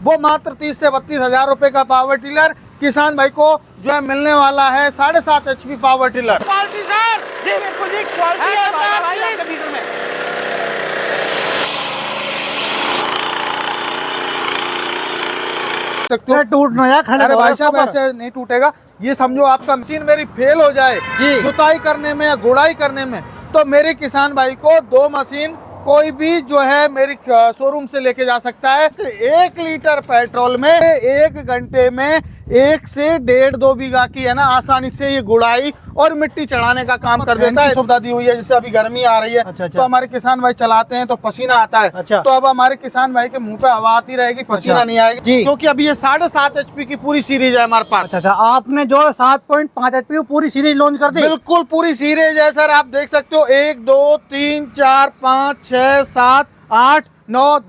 वो मात्र 30 से 32 हजार रुपए का पावर टिलर किसान भाई को जो है मिलने वाला है 7.5 HP power tiller. Quality sir ji, बिल्कुल जी, क्वालिटी है भाई आपके डीजल में। टूट ना यार, खड़े भाई साहब ऐसे नहीं टूटेगा। ये समझो आपका मशीन मेरी फेल हो जाए जुताई करने में या गुड़ाई करने में, तो मेरे किसान भाई को 2 मशीन कोई भी जो है मेरी शोरूम से लेके जा सकता है। 1 लीटर पेट्रोल में 1 घंटे में 1 से 1.5-2 बीघा की है ना आसानी से ये गुड़ाई और मिट्टी चढ़ाने का काम कर देता है। सुविधा दी हुई है, जैसे अभी गर्मी आ रही है तो हमारे किसान भाई चलाते हैं तो पसीना आता है। तो अब हमारे किसान भाई के मुंह पे हवा आती रहेगी, पसीना नहीं आएगी, क्योंकि अभी ये 7.5 HP की पूरी सीरीज है हमारे पास। आपने जो 7.5 HP पूरी सीरीज लॉन्च कर दी? बिल्कुल पूरी सीरीज है सर, आप देख सकते हो। 1 2 3 4 5 6 7 8 9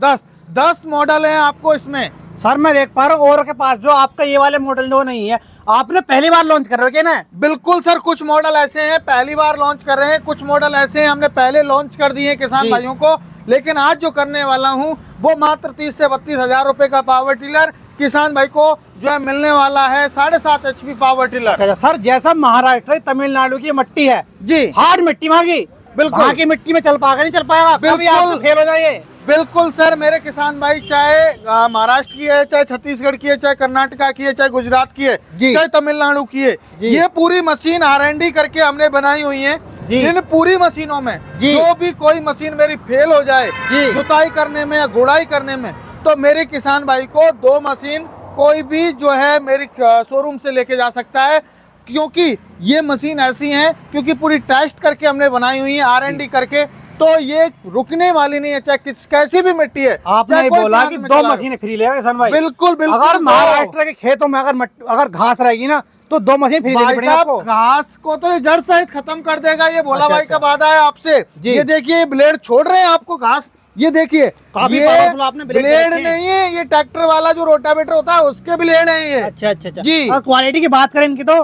10 मॉडल है आपको इसमें। सर मैं देख पा रहा हूँ और के पास जो आपका ये वाले मॉडल जो नहीं है, आपने पहली बार लॉन्च कर रहे हो ना? बिल्कुल सर, कुछ मॉडल ऐसे हैं पहली बार लॉन्च कर रहे हैं, कुछ मॉडल ऐसे हैं हमने पहले लॉन्च कर दिए हैं किसान भाइयों को। लेकिन आज जो करने वाला हूँ वो मात्र 30 से 32 हजार रुपए का पावर टिलर किसान भाई को जो है मिलने वाला है 7.5 HP पावर टिलर। सर जैसा महाराष्ट्र तमिलनाडु की मिट्टी है जी, हार्ड मिट्टी मांगी, बिल्कुल वहाँ की मिट्टी में चल पाएगा नहीं चल पाएगा, बिल्कुल फेल हो जाइए। बिल्कुल सर, मेरे किसान भाई चाहे महाराष्ट्र की है, चाहे छत्तीसगढ़ की है, चाहे कर्नाटका की है, चाहे गुजरात की है, चाहे तमिलनाडु की है, ये पूरी मशीन R&D करके हमने बनाई हुई है। इन पूरी मशीनों में जो भी कोई मशीन मेरी फेल हो जाए जुताई करने में या गुड़ाई करने में, तो मेरे किसान भाई को 2 मशीन कोई भी जो है मेरी शोरूम से लेके जा सकता है। क्योंकि ये मशीन ऐसी है, क्योंकि पूरी टेस्ट करके हमने बनाई हुई है R&D करके, तो ये रुकने वाली नहीं है, चाहे कैसी भी मिट्टी है। आपने बोला कि 2 मशीनें फ्री लेगा किसान भाई? बिल्कुल बिल्कुल। अगर महाराष्ट्र के खेतों में अगर घास रहेगी ना तो 2 मशीन फ्री देनी पड़ेगी आपको। घास को तो ये जड़ सहित खत्म कर देगा, ये भोला भाई का वादा है आपसे। ये देखिए ब्लेड छोड़ रहे हैं आपको घास, ये देखिए ये ब्लेड नहीं है, ये ट्रैक्टर वाला जो रोटावेटर होता है उसके ब्लेड है ये। अच्छा जी। और क्वालिटी की बात करें इनकी तो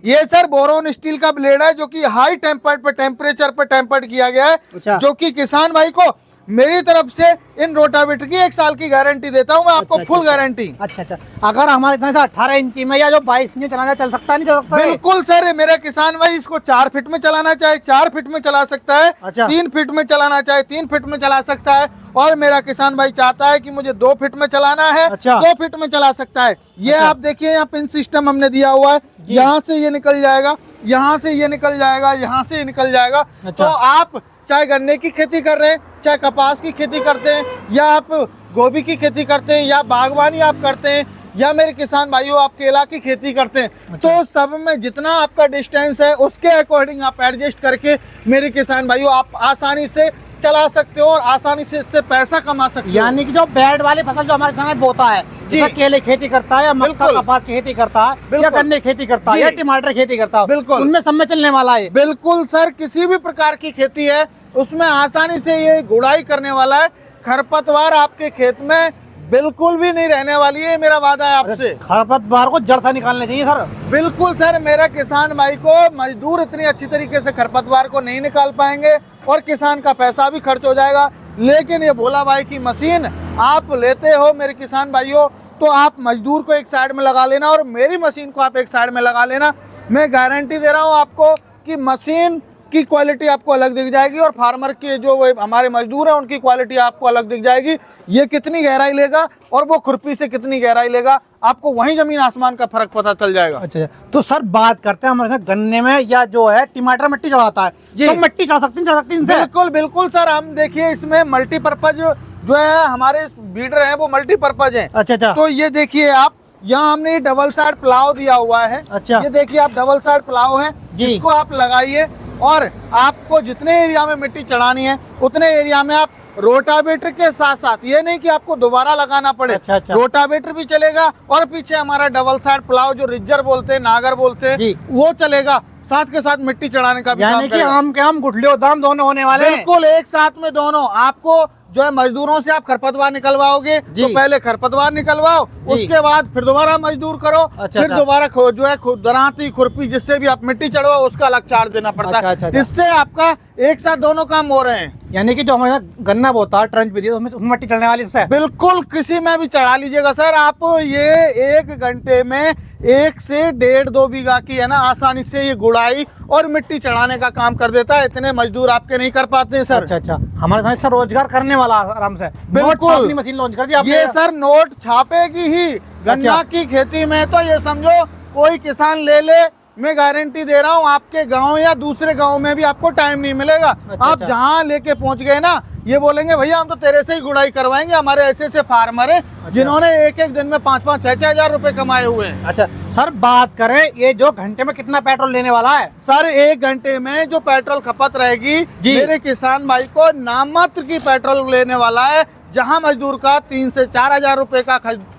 ये सर बोरोन स्टील का ब्लेड है, जो कि हाई टेम्परेचर पे टेम्पर्ड किया गया है, जो कि किसान भाई को मेरी तरफ से इन रोटावेटर की 1 साल की गारंटी देता हूँ मैं आपको, फुल गारंटी। अच्छा। अगर हमारे इतना सा 18 इंची में या जो 22 इंची चलाना चल सकता नहीं चल सकता? बिल्कुल सर, मेरा किसान भाई इसको 4 फीट में चलाना चाहे 4 फीट में चला सकता है, 3 फीट में चलाना चाहे 3 फीट में चला सकता है, और मेरा किसान भाई चाहता है कि मुझे 2 फीट में चलाना है, 2 फीट में चला सकता है। ये आप देखिए यहाँ पिन सिस्टम हमने दिया हुआ है, यहाँ से ये निकल जाएगा, यहाँ से ये निकल जाएगा, यहाँ से ये निकल जाएगा। तो आप चाहे गन्ने की खेती कर रहे हैं, चाहे कपास की खेती करते हैं, या आप गोभी की खेती करते हैं, या बागवानी आप करते हैं, या मेरे किसान भाइयों आप केला की खेती करते हैं, तो सब में जितना आपका डिस्टेंस है उसके अकॉर्डिंग आप एडजस्ट करके मेरे किसान भाइयों आप आसानी से चला सकते हो और आसानी से इससे पैसा कमा सकते हो। यानी कि जो बेड वाली फसल जो हमारे किसान बोता है, जैसे केले खेती करता है, या मक्का कपास की खेती करता है, या गन्ने खेती करता है, या टमाटर खेती करता है, बिल्कुल उनमें सब में चलने वाला है। बिल्कुल सर, किसी भी प्रकार की खेती है उसमें आसानी से ये गुड़ाई करने वाला है। खरपतवार आपके खेत में बिल्कुल भी नहीं रहने वाली है, मेरा वादा है आपसे। खरपतवार को जड़ से निकालने चाहिए सर। बिल्कुल सर, मेरा किसान भाई को मजदूर इतनी अच्छी तरीके से खरपतवार को नहीं निकाल पाएंगे और किसान का पैसा भी खर्च हो जाएगा। लेकिन ये भोला भाई की मशीन आप लेते हो मेरे किसान भाइयों, तो आप मजदूर को एक साइड में लगा लेना और मेरी मशीन को आप एक साइड में लगा लेना। मैं गारंटी दे रहा हूँ आपको कि मशीन की क्वालिटी आपको अलग दिख जाएगी, और फार्मर के जो हमारे मजदूर हैं उनकी क्वालिटी आपको अलग दिख जाएगी। ये कितनी गहराई लेगा और वो खुरपी से कितनी गहराई लेगा, आपको वहीं जमीन आसमान का फर्क पता चल जाएगा। अच्छा, तो सर बात करते हैं हमारे गन्ने में या जो है टमाटर मिट्टी चढ़ाता है, तो मिट्टी चढ़ा सकती है? बिल्कुल बिल्कुल सर, हम देखिए इसमें मल्टीपर्पज जो है हमारे बीडर है वो मल्टीपर्पज है। अच्छा। तो ये देखिए आप, यहाँ हमने डबल साइड प्लाव दिया हुआ है। अच्छा, ये देखिए आप डबल साइड प्लाव है, इसको आप लगाइए, और आपको जितने एरिया में मिट्टी चढ़ानी है उतने एरिया में आप रोटावेटर के साथ साथ, ये नहीं कि आपको दोबारा लगाना पड़े। अच्छा। रोटावेटर भी चलेगा और पीछे हमारा डबल साइड प्लाव जो रिजर बोलते हैं, नागर बोलते हैं, वो चलेगा, साथ के साथ मिट्टी चढ़ाने का भी काम करेगा। आम के आम गुठलियों दाम दोनों होने वाले, बिल्कुल एक साथ में दोनों। आपको जो है मजदूरों से आप खरपतवार निकलवाओगे तो पहले खरपतवार निकलवाओ, उसके बाद फिर दोबारा मजदूर करो, फिर दोबारा जो है दराती खुरपी जिससे भी आप मिट्टी चढ़वाओ उसका अलग चार्ज देना पड़ता है। इससे आपका एक साथ दोनों काम हो रहे हैं। यानी कि जो हमारे यहाँ गन्ना बोता है ट्रंच भी दिया, उसमें मट्टी चढ़ने वाली इससे बिल्कुल किसी में भी चढ़ा लीजिएगा सर आप। ये 1 घंटे में 1 से 1.5-2 बीघा की है ना आसानी से ये गुड़ाई और मिट्टी चढ़ाने का काम कर देता है। इतने मजदूर आपके नहीं कर पाते हैं सर। अच्छा, हमारे साथ सर रोजगार करने वाला आराम से बिल्कुल अपनी मशीन लॉन्च कर दी आपने। ये सर नोट छापेगी ही गन्ना की खेती में। तो ये समझो कोई किसान ले, मैं गारंटी दे रहा हूँ आपके गांव या दूसरे गांव में भी आपको टाइम नहीं मिलेगा। आप जहाँ लेके पहुंच गए ना, ये बोलेंगे भैया हम तो तेरे से ही गुड़ाई करवाएंगे। हमारे ऐसे फार्मर हैं जिन्होंने एक दिन में 5-5, 6-6 हजार रुपए कमाए हुए हैं। अच्छा सर, बात करें ये जो घंटे में कितना पेट्रोल लेने वाला है? सर 1 घंटे में जो पेट्रोल खपत रहेगी मेरे किसान भाई को नाममात्र की पेट्रोल लेने वाला है। जहाँ मजदूर का 3 से 4 हजार रुपए का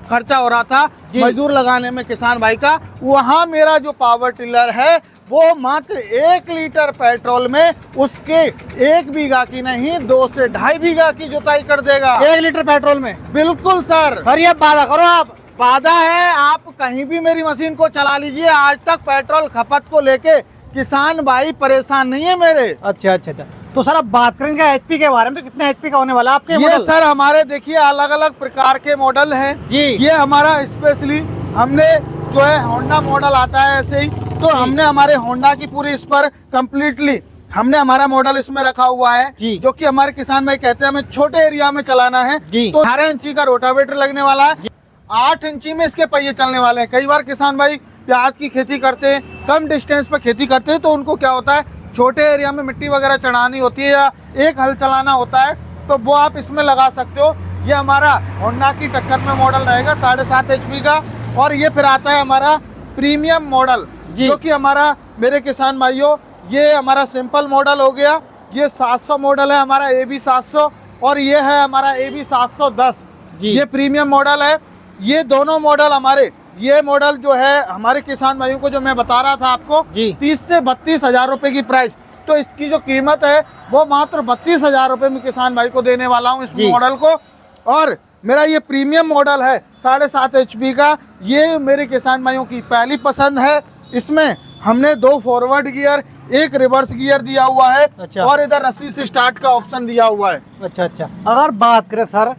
खर्चा हो रहा था मजदूर लगाने में किसान भाई का, वहाँ मेरा जो पावर टिलर है वो मात्र 1 लीटर पेट्रोल में उसके 1 बीघा की नहीं 2 से 2.5 बीघा की जुताई कर देगा। 1 लीटर पेट्रोल में? बिल्कुल सर। सर ये वादा करो आप। वादा है, आप कहीं भी मेरी मशीन को चला लीजिए। आज तक पेट्रोल खपत को लेके किसान भाई परेशान नहीं है मेरे। अच्छा। तो सर अब बात करेंगे एचपी के बारे में, तो कितने एचपी का होने वाला आपके ये मॉडल? सर हमारे देखिए अलग अलग प्रकार के मॉडल हैं जी। ये हमारा स्पेशली हमने जो है होंडा मॉडल आता है ऐसे ही, तो हमने हमारे होंडा की पूरी इस पर कम्प्लीटली हमने हमारा मॉडल इसमें रखा हुआ है, जो कि हमारे किसान भाई कहते हैं हमें छोटे एरिया में चलाना है। तो 18 इंची का रोटावेटर लगने वाला है, 8 इंची में इसके पहिए चलने वाले हैं। कई बार किसान भाई प्याज की खेती करते हैं, कम डिस्टेंस पर खेती करते हैं, तो उनको क्या होता है छोटे एरिया में मिट्टी वगैरह चढ़ानी होती है या एक हल चलाना होता है, तो वो आप इसमें लगा सकते हो। ये हमारा होंडा की टक्कर में मॉडल रहेगा 7.5 HP का। और ये फिर आता है हमारा प्रीमियम मॉडल, जो कि हमारा मेरे किसान भाइयों ये हमारा सिंपल मॉडल हो गया। ये 700 मॉडल है हमारा AB 700 और ये है हमारा AB 710। ये प्रीमियम मॉडल है। ये दोनों मॉडल हमारे, ये मॉडल जो है हमारे किसान भाइयों को जो मैं बता रहा था आपको 30 से 32 हजार रुपए की प्राइस, तो इसकी जो कीमत है वो मात्र 32 हजार रुपए में किसान भाई को देने वाला हूँ इस मॉडल को। और मेरा ये प्रीमियम मॉडल है 7.5 HP का, ये मेरे किसान भाइयों की पहली पसंद है। इसमें हमने 2 फॉरवर्ड गियर, 1 रिवर्स गियर दिया हुआ है। और इधर रस्सी से स्टार्ट का ऑप्शन दिया हुआ है। अच्छा। अगर बात करें सर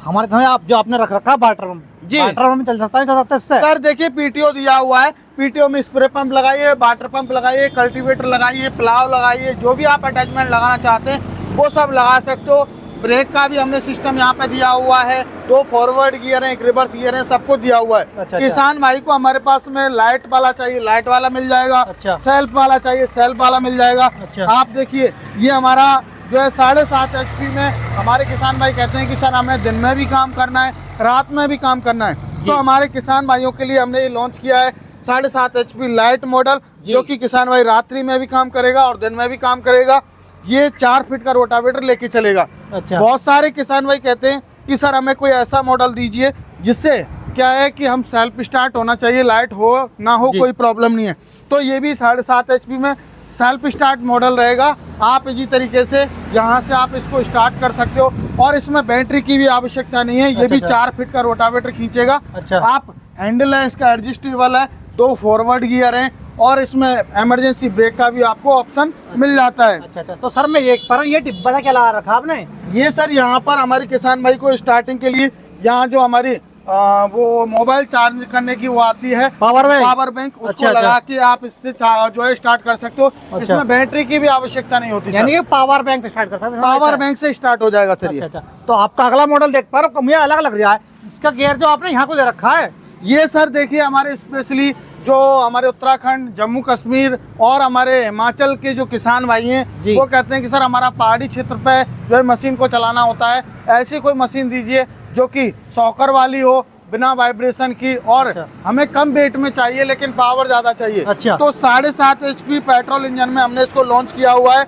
हमारे समय आप जो आपने रख रखा वाटर पंप, वाटर पंप में चल सकता है इससे? सर देखिए PTO दिया हुआ है, PTO में स्प्रे पंप लगाइए, वाटर पंप लगाइए, कल्टीवेटर लगाइए, प्लाव लगाइए, जो भी आप अटैचमेंट लगाना चाहते हैं वो सब लगा सकते हो। ब्रेक का भी हमने सिस्टम यहाँ पे दिया हुआ है, 2 फॉरवर्ड गियर है, 1 रिवर्स गियर है, सबको दिया हुआ है। किसान भाई को हमारे पास में लाइट वाला चाहिए लाइट वाला मिल जाएगा, सेल्फ वाला चाहिए सेल्फ वाला मिल जाएगा। आप देखिए ये हमारा जो है 7.5 HP में हमारे किसान भाई कहते हैं कि सर हमें दिन में भी काम करना है रात में भी काम करना है, तो हमारे किसान भाइयों के लिए हमने ये लॉन्च किया है 7.5 HP लाइट मॉडल, जो कि किसान भाई रात्रि में भी काम करेगा और दिन में भी काम करेगा। ये 4 फीट का रोटावेटर लेके चलेगा। बहुत सारे किसान भाई कहते हैं कि सर हमें कोई ऐसा मॉडल दीजिए जिससे क्या है कि हम सेल्फ स्टार्ट होना चाहिए, लाइट हो ना हो कोई प्रॉब्लम नहीं है। तो ये भी 7.5 HP में सेल्फ स्टार्ट मॉडल रहेगा। आप इसी तरीके से यहाँ से आप इसको स्टार्ट कर सकते हो और इसमें बैटरी की भी आवश्यकता नहीं है। ये भी 4 फीट का रोटावेटर खींचेगा। आप हैंडल है इसका एडजस्टेबल है, 2 फॉरवर्ड गियर हैं और इसमें इमरजेंसी ब्रेक का भी आपको ऑप्शन मिल जाता है। अच्छा। तो सर मैं एक पर ये डिब्बा क्या लगा रखा आपने? ये सर यहाँ पर हमारे किसान भाई को स्टार्टिंग के लिए यहाँ जो हमारी वो मोबाइल चार्ज करने की वो आती है पावर बैंक, उसको लगा के आप इससे जो है स्टार्ट कर सकते हो। इसमें बैटरी की भी आवश्यकता नहीं होती, यानी कि पावर बैंक से स्टार्ट कर सकते हैं। पावर बैंक से स्टार्ट हो जाएगा सर। अच्छा। तो आपका अगला मॉडल देख पा रहा हूँ, मुझे अलग लग रहा है। इसका गियर जो आपने यहाँ को दे रखा है, ये सर देखिए हमारे स्पेशली जो हमारे उत्तराखंड, जम्मू कश्मीर और हमारे हिमाचल के जो किसान भाई हैं वो कहते हैं कि सर हमारा पहाड़ी क्षेत्र पे जो है मशीन को चलाना होता है, ऐसी कोई मशीन दीजिए जो कि सॉकर वाली हो, बिना वाइब्रेशन की, और हमें कम वेट में चाहिए लेकिन पावर ज्यादा चाहिए। तो 7.5 HP पेट्रोल इंजन में हमने इसको लॉन्च किया हुआ है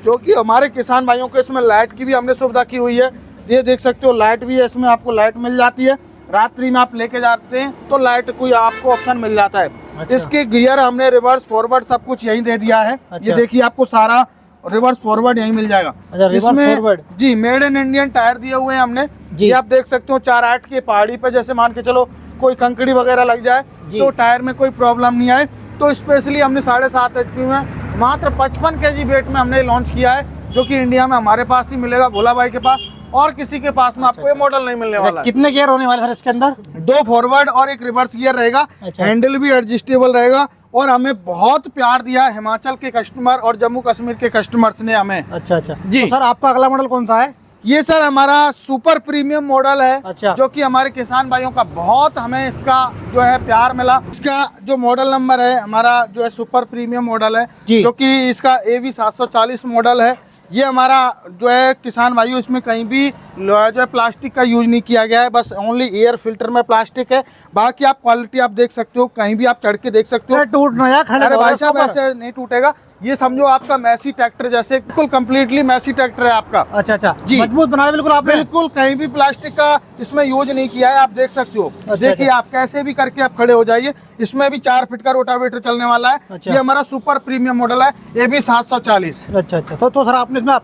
जो कि हमारे किसान भाइयों को इसमें लाइट की भी हमने सुविधा की हुई है। ये देख सकते हो लाइट भी है, इसमें आपको लाइट मिल जाती है। रात्रि में आप लेके जाते हैं तो लाइट कोई आपको ऑप्शन मिल जाता है। इसके गियर हमने रिवर्स फॉरवर्ड सब कुछ यहीं दे दिया है। ये देखिए आपको सारा रिवर्स फॉरवर्ड यहीं मिल जाएगा। इसमें जी मेड इन इंडियन टायर दिए हुए हैं हमने। ये आप देख सकते हो 4.8 के पहाड़ी पे जैसे मान के चलो कोई कंकड़ी वगैरह लग जाए तो टायर में कोई प्रॉब्लम नहीं आए। तो स्पेशली हमने 7.5 HP में मात्र 55 kg वेट में हमने लॉन्च किया है, जो कि इंडिया में हमारे पास ही मिलेगा, भोला भाई के पास, और किसी के पास में आपको ये मॉडल नहीं मिलने वाला है। कितने गियर होने वाले सर इसके अंदर? 2 फॉरवर्ड और 1 रिवर्स गियर रहेगा। हैंडल भी एडजस्टेबल रहेगा और हमें बहुत प्यार दिया है हिमाचल के कस्टमर और जम्मू कश्मीर के कस्टमर्स ने हमें। अच्छा जी तो सर आपका अगला मॉडल कौन सा है? ये सर हमारा सुपर प्रीमियम मॉडल है। अच्छा। जो कि हमारे किसान भाइयों का बहुत हमें इसका जो है प्यार मिला। इसका जो मॉडल नंबर है हमारा जो है सुपर प्रीमियम मॉडल है, जो कि इसका AV 740 मॉडल है। ये हमारा जो है किसान भाइयों, इसमें कहीं भी जो है प्लास्टिक का यूज नहीं किया गया है, बस ओनली एयर फिल्टर में प्लास्टिक है। बाकी आप क्वालिटी आप देख सकते हो, कहीं भी आप चढ़ के देख सकते हो, टूट ना जाए। अरे भाई साहब ऐसे नहीं टूटेगा। ये समझो आपका मैसी ट्रैक्टर जैसे, बिल्कुल कंप्लीटली मैसी ट्रैक्टर है आपका। अच्छा जी, मजबूत बनाया बिल्कुल आपने। बिल्कुल कहीं भी प्लास्टिक का इसमें यूज नहीं किया है, आप देख सकते हो। देखिए आप कैसे भी करके आप खड़े हो जाइए। इसमें भी 4 फीट का रोटावेटर चलने वाला है। ये हमारा सुपर प्रीमियम मॉडल है, AV 740। अच्छा तो सर आपने इसमें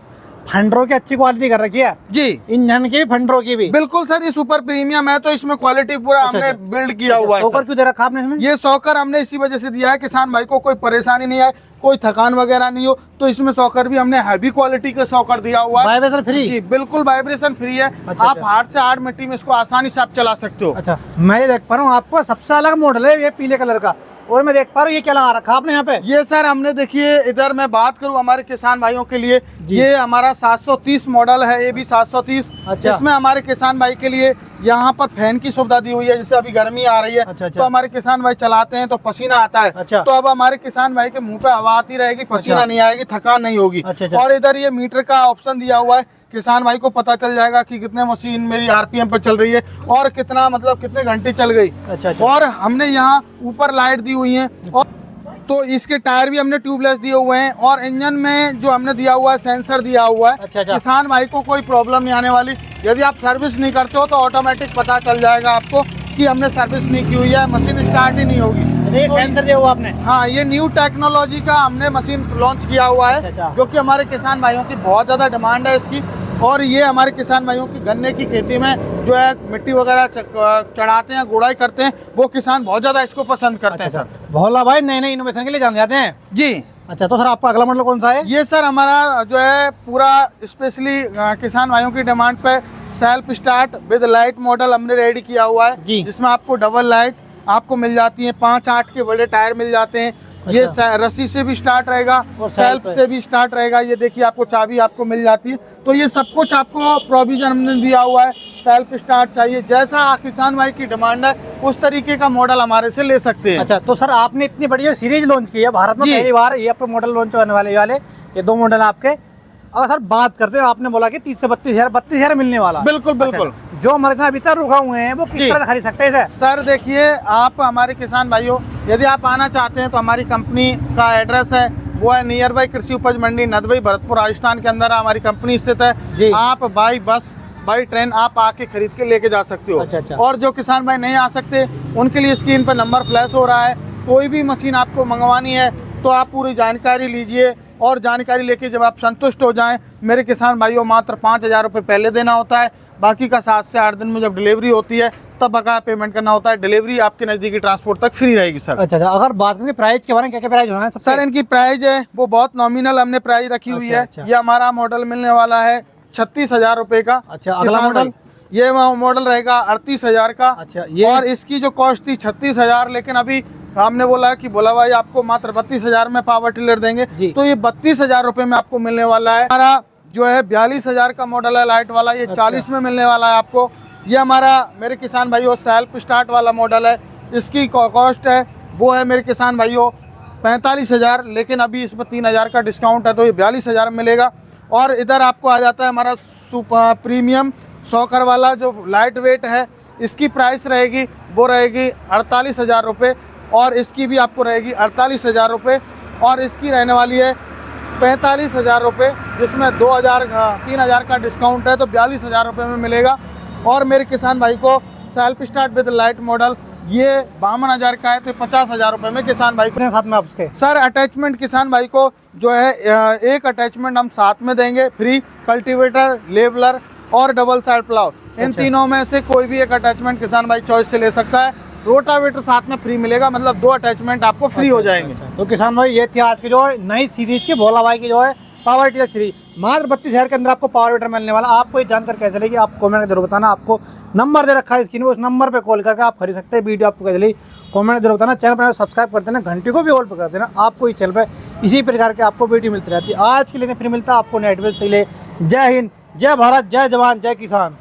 फंडरों की अच्छी क्वालिटी कर रखी है? जी, इंजन की भी फंडरों की भी। बिल्कुल सर, ये सुपर प्रीमियम है तो इसमें क्वालिटी पूरा हमने बिल्ड किया हुआ है। सॉकर क्यों दे रखा आपने इसमें? ये सॉकर हमने इसी वजह से दिया है, किसान भाई को कोई परेशानी नहीं आए, कोई थकान वगैरह नहीं हो, तो इसमें सॉकर भी हमने हैवी क्वालिटी का सॉकर दिया हुआ है। Vibration free? जी बिल्कुल वाइब्रेशन फ्री है। आप हार्ड से हार्ड मिट्टी में इसको आसानी से आप चला सकते हो। अच्छा, मैं ये देख पा रहा हूँ आपको सबसे अलग मॉडल है ये पीले कलर का, और मैं देख पा रहा हूँ ये क्या लगा रखा आपने यहाँ पे? ये सर हमने देखिए इधर मैं बात करूँ हमारे किसान भाइयों के लिए, ये हमारा 730 मॉडल है, AV 730। अच्छा। इसमें हमारे किसान भाई के लिए यहाँ पर फैन की सुविधा दी हुई है। जैसे अभी गर्मी आ रही है, अच्छा। तो हमारे किसान भाई चलाते हैं तो पसीना आता है। अच्छा। तो अब हमारे किसान भाई के मुंह पे हवा आती रहेगी, पसीना नहीं आएगी, थकान नहीं होगी। अच्छा। और इधर ये मीटर का ऑप्शन दिया हुआ है, किसान भाई को पता चल जाएगा कि कितने मशीन मेरी RPM पर चल रही है और कितना मतलब कितने घंटे चल गई। अच्छा। और हमने यहाँ ऊपर लाइट दी हुई है, और तो इसके टायर भी हमने ट्यूबलेस दिए हुए हैं, और इंजन में जो हमने दिया हुआ है सेंसर दिया हुआ है। अच्छा। किसान भाई को कोई प्रॉब्लम नहीं आने वाली। यदि आप सर्विस नहीं करते हो तो ऑटोमेटिक पता चल जाएगा आपको कि हमने सर्विस नहीं की हुई है, मशीन स्टार्ट ही नहीं होगी। ये सेंसर दिया हुआ आपने? हाँ, ये न्यू टेक्नोलॉजी का हमने मशीन लॉन्च किया हुआ है। अच्छा। जो कि हमारे किसान भाइयों की बहुत ज्यादा डिमांड है इसकी। और ये हमारे किसान भाइयों की गन्ने की खेती में जो है मिट्टी वगैरह चढ़ाते हैं, गुड़ाई करते हैं, वो किसान बहुत ज्यादा इसको पसंद करते हैं सर। भोला भाई नए नए इनोवेशन के लिए जाने जाते हैं। जी। अच्छा तो सर आपका अगला मॉडल कौन सा है? ये सर हमारा जो है पूरा स्पेशली किसान भाइयों की डिमांड पे self start with light model हमने रेडी किया हुआ है, जिसमें आपको डबल लाइट आपको मिल जाती है, 5-8 के बड़े टायर मिल जाते हैं। ये रस्सी से भी स्टार्ट रहेगा और सेल्फ से भी स्टार्ट रहेगा। ये देखिए आपको चाबी आपको मिल जाती है। तो ये सब कुछ आपको प्रोविजन हमने दिया हुआ है। सेल्फ स्टार्ट चाहिए, जैसा किसान भाई की डिमांड है उस तरीके का मॉडल हमारे से ले सकते हैं। अच्छा तो सर आपने इतनी बढ़िया सीरीज लॉन्च की है भारत में, पहली बार ये आपके मॉडल लॉन्च होने वाले ये 2 मॉडल आपके। अगर सर बात करते हैं, आपने बोला कि 30 से 32,000 मिलने वाला। बिल्कुल बिल्कुल। जो हमारे साथ अभी तक रुका हुए हैं वो किस तरह खरीद सकते हैं सर? देखिए आप हमारे किसान भाइयों, यदि आप आना चाहते हैं तो हमारी कंपनी का एड्रेस है वो है नियर बाई कृषि उपज मंडी नदबई, भरतपुर राजस्थान के अंदर हमारी कंपनी स्थित है। आप बाई बस बाई ट्रेन आप आके खरीद के लेके जा सकते हो। अच्छा। और जो किसान भाई नहीं आ सकते उनके लिए स्क्रीन पर नंबर फ्लैश हो रहा है। कोई भी मशीन आपको मंगवानी है तो आप पूरी जानकारी लीजिए, और जानकारी लेके जब आप संतुष्ट हो जाएं, मेरे किसान भाइयों मात्र 5,000 रुपये पहले देना होता है। बाकी का 7 से 8 दिन में जब डिलीवरी होती है तब बकाया पेमेंट करना होता है। डिलीवरी आपके नजदीकी ट्रांसपोर्ट तक फ्री रहेगी सर। अच्छा। अगर बात करें प्राइस के बारे में, क्या क्या प्राइस होना है सर? इनकी प्राइस है वो बहुत नॉमिनल हमने प्राइस रखी हुई है। ये हमारा मॉडल मिलने वाला है 36,000 रुपए का। अच्छा। अगला मॉडल? ये मॉडल रहेगा 38,000 का। अच्छा। और इसकी जो कॉस्ट थी 36,000, लेकिन अभी हमने बोला कि बोला भाई आपको मात्र 32,000 में पावर टिलर देंगे, तो ये 32,000 रुपए में आपको मिलने वाला है। हमारा जो है 42,000 का मॉडल है लाइट वाला, ये 40 में मिलने वाला है आपको। ये हमारा मेरे किसान भाइयों सेल्फ स्टार्ट वाला मॉडल है। इसकी कॉस्ट है वो है मेरे किसान भाइयों 45,000, लेकिन अभी इसमें 3,000 का डिस्काउंट है तो ये 42,000 में मिलेगा। और इधर आपको आ जाता है हमारा सुपर प्रीमियम सॉकर वाला जो लाइट वेट है, इसकी प्राइस रहेगी वो रहेगी 48,000 रुपये, और इसकी भी आपको रहेगी 48,000 रुपये, और इसकी रहने वाली है 45,000 रुपये, जिसमें 3,000 का डिस्काउंट है तो 42,000 रुपये में मिलेगा। और मेरे किसान भाई को self start with light model ये 52,000 का है तो 50,000 रुपये में किसान भाई को साथ में आप उसके सर अटैचमेंट किसान भाई को जो है एक अटैचमेंट हम साथ में देंगे फ्री, कल्टीवेटर, लेवलर और डबल साइड प्लाव। इन तीनों में से कोई भी एक अटैचमेंट किसान भाई चॉइस से ले सकता है। रोटावेटर साथ में फ्री मिलेगा, मतलब 2 अटैचमेंट आपको फ्री हो जाएंगे। तो किसान भाई ये थी आज की जो नई सीरीज की भोला भाई की जो है पावर टिलर 3 मात्र 32,000 के अंदर आपको पावर वीडर मिलने वाला। आपको ये जानकर कैसे लगी आप कमेंट में जरूर बताना। आपको नंबर दे रखा है स्क्रीन पे, उस नंबर पे कॉल करके आप खरीद सकते हैं। वीडियो आपको कैसे लगी कमेंट में जरूर बताना। चैनल पर सब्सक्राइब कर देना, घंटी को भी ऑल पर कर देना। आपको इस चैनल पर इसी प्रकार के आपको वीडियो मिलती रहती है। आज के लिए फिर मिलता है आपको नेट पे। जय हिंद, जय भारत, जय जवान, जय किसान।